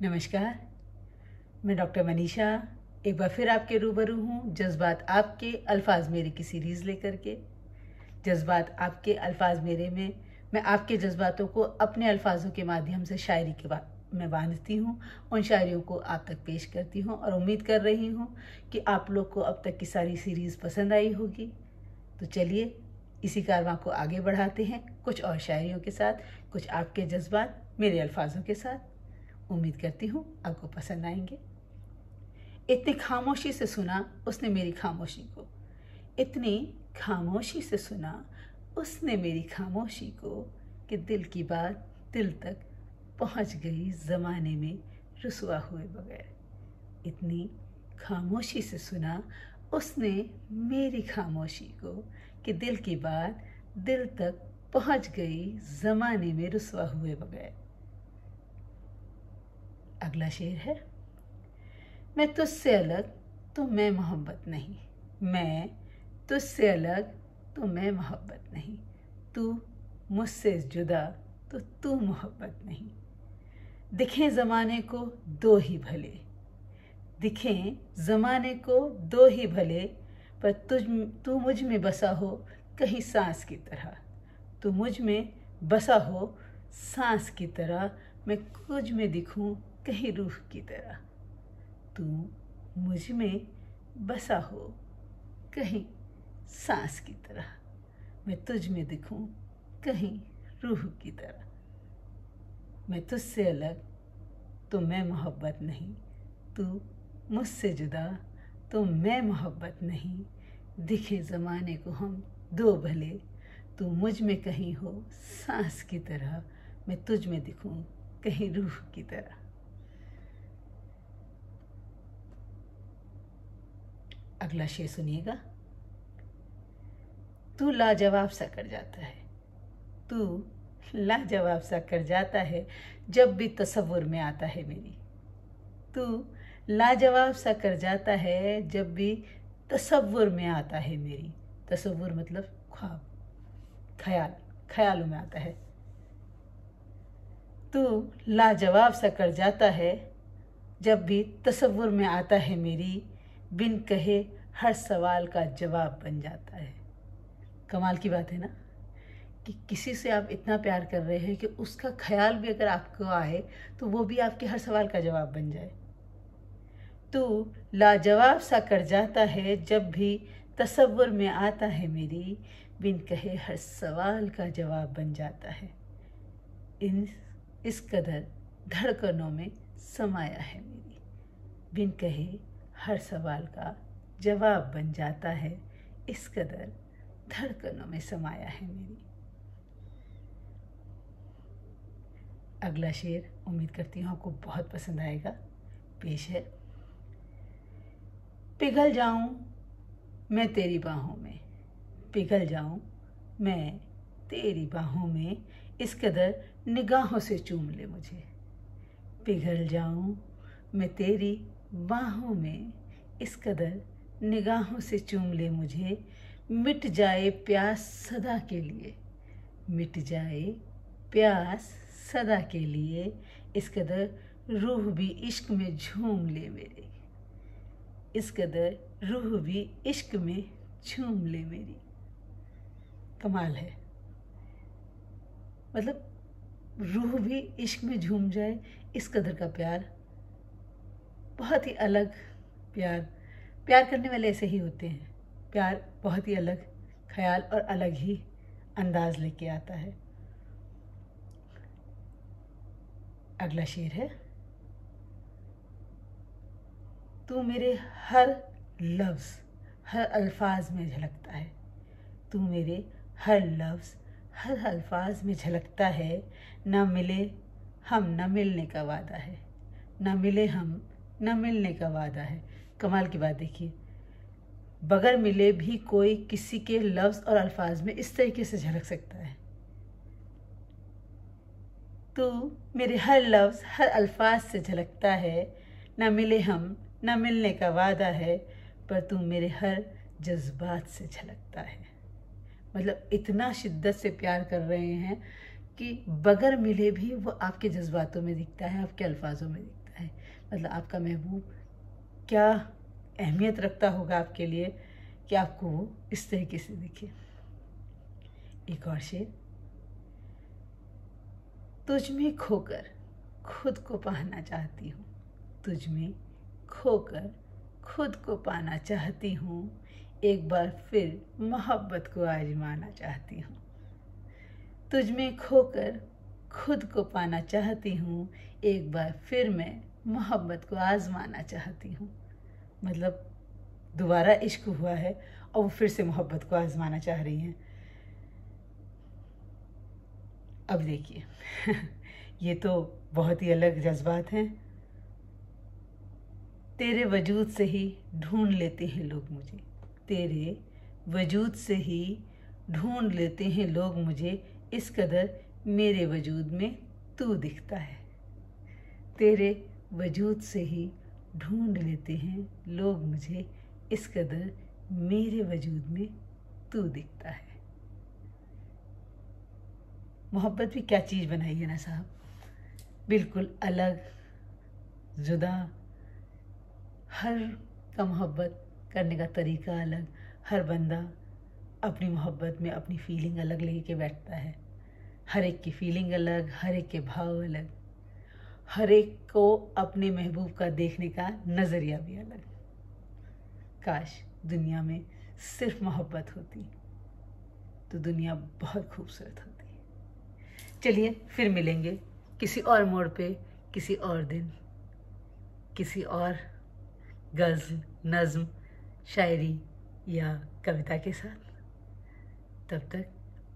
नमस्कार, मैं डॉक्टर मनीषा एक बार फिर आपके रूबरू हूँ जज्बात आपके अल्फाज मेरे की सीरीज़ लेकर के। जज्बात आपके अल्फाज मेरे में मैं आपके जज्बातों को अपने अल्फाजों के माध्यम से शायरी के में बांधती हूँ, उन शायरियों को आप तक पेश करती हूँ और उम्मीद कर रही हूँ कि आप लोग को अब तक की सारी सीरीज़ पसंद आई होगी। तो चलिए इसी कारवां को आगे बढ़ाते हैं कुछ और शायरियों के साथ, कुछ आपके जज्बात मेरे अल्फाजों के साथ। उम्मीद करती हूँ आपको पसंद आएंगे। इतनी खामोशी से सुना उसने मेरी खामोशी को, इतनी खामोशी से सुना उसने मेरी खामोशी को, कि दिल की बात दिल तक पहुँच गई ज़माने में रुसवा हुए बगैर। इतनी खामोशी से सुना उसने मेरी खामोशी को, कि दिल की बात दिल तक पहुँच गई ज़माने में रुसवा हुए बगैर। अगला शेर है, मैं तुझसे अलग तो मैं मोहब्बत नहीं, मैं तुझसे अलग तो मैं मोहब्बत नहीं, तू मुझसे जुदा तो तू मोहब्बत नहीं। दिखें ज़माने को दो ही भले, दिखें ज़माने को दो ही भले, पर तू मुझ में बसा हो कहीं सांस की तरह, तू मुझ में बसा हो सांस की तरह, मैं कुछ में दिखूं कहीं रूह की तरह। तू मुझ में बसा हो कहीं सांस की तरह, मैं तुझ में दिखूं कहीं रूह की तरह। मैं तुझसे अलग तो मैं मोहब्बत नहीं, तू मुझसे जुदा तो मैं मोहब्बत नहीं। दिखे ज़माने को हम दो भले, तू मुझ में कहीं हो सांस की तरह, मैं तुझ में दिखूं कहीं रूह की तरह। अगला शेर सुनिएगा, तू लाजवाब सा कर जाता है, तू लाजवाब सा कर जाता है जब भी तसव्वुर में आता है मेरी। तू लाजवाब सा कर जाता है जब भी तसव्वुर में आता है मेरी। तसव्वुर मतलब ख्वाब, ख्याल, ख्यालों में आता है। तू लाजवाब सा कर जाता है जब भी तसव्वुर में आता है मेरी, बिन कहे हर सवाल का जवाब बन जाता है। कमाल की बात है ना, कि किसी से आप इतना प्यार कर रहे हैं कि उसका ख्याल भी अगर आपको आए तो वो भी आपके हर सवाल का जवाब बन जाए। तू लाजवाब सा कर जाता है जब भी तसव्वुर में आता है मेरी, बिन कहे हर सवाल का जवाब बन जाता है। इस कदर धड़कनों में समाया है मेरी, बिन कहे हर सवाल का जवाब बन जाता है। इस कदर धड़कनों में समाया है मेरी। अगला शेर उम्मीद करती हूँ आपको बहुत पसंद आएगा। पेश है, पिघल जाऊं मैं तेरी बाहों में, पिघल जाऊं मैं तेरी बाहों में, इस कदर निगाहों से चूम ले मुझे। पिघल जाऊं मैं तेरी बाहों में, इस कदर निगाहों से चूम ले मुझे। मिट जाए प्यास सदा के लिए, मिट जाए प्यास सदा के लिए, इस कदर रूह भी इश्क में झूम ले मेरी। इस कदर रूह भी इश्क में झूम ले मेरी। कमाल है, मतलब रूह भी इश्क में झूम जाए, इस कदर का प्यार। बहुत ही अलग प्यार, प्यार करने वाले ऐसे ही होते हैं। प्यार बहुत ही अलग ख्याल और अलग ही अंदाज लेके आता है। अगला शेर है, तू मेरे हर लफ्ज़ हर अल्फाज में झलकता है, तू मेरे हर लफ्ज़ हर अल्फाज में झलकता है। न मिले हम न मिलने का वादा है, न मिले हम न मिलने का वादा है। कमाल की बात देखिए, बगैर मिले भी कोई किसी के लफ्ज़ और अल्फाज में इस तरीके से झलक सकता है। तू मेरे हर लफ्ज़ हर अल्फाज से झलकता है, न मिले हम न मिलने का वादा है, पर तू मेरे हर जज्बात से झलकता है। मतलब इतना शिद्दत से प्यार कर रहे हैं कि बगैर मिले भी वो आपके जज्बातों में दिखता है, आपके अल्फाजों में दिखता है। दिखता है। मतलब आपका महबूब क्या अहमियत रखता होगा आपके लिए कि आपको वो इस तरीके से दिखे। एक और शेर, तुझ में खोकर खुद को पाना चाहती हूँ, तुझ में खोकर खुद को पाना चाहती हूँ, एक बार फिर मोहब्बत को आजमाना चाहती हूँ। तुझ में खोकर खुद को पाना चाहती हूँ, एक बार फिर मैं मोहब्बत को आजमाना चाहती हूँ। मतलब दोबारा इश्क हुआ है और वो फिर से मोहब्बत को आजमाना चाह रही हैं। अब देखिए ये तो बहुत ही अलग जज्बात हैं। तेरे वजूद से ही ढूंढ लेते हैं लोग मुझे, तेरे वजूद से ही ढूंढ लेते हैं लोग मुझे, इस कदर मेरे वजूद में तू दिखता है। तेरे वजूद से ही ढूंढ लेते हैं लोग मुझे, इस कदर मेरे वजूद में तू दिखता है। मोहब्बत भी क्या चीज़ बनाई है ना साहब, बिल्कुल अलग, जुदा। हर का मोहब्बत करने का तरीका अलग, हर बंदा अपनी मोहब्बत में अपनी फीलिंग अलग लेके बैठता है। हर एक की फीलिंग अलग, हर एक के भाव अलग, हर एक को अपने महबूब का देखने का नज़रिया भी अलग। काश दुनिया में सिर्फ मोहब्बत होती तो दुनिया बहुत खूबसूरत होती। चलिए फिर मिलेंगे किसी और मोड़ पे, किसी और दिन, किसी और गज़ल, नज़्म, शायरी या कविता के साथ। तब तक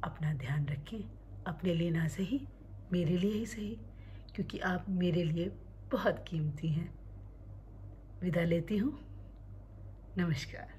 अपना ध्यान रखें, अपने लिए ना सही मेरे लिए ही सही, क्योंकि आप मेरे लिए बहुत कीमती हैं। विदा लेती हूँ, नमस्कार।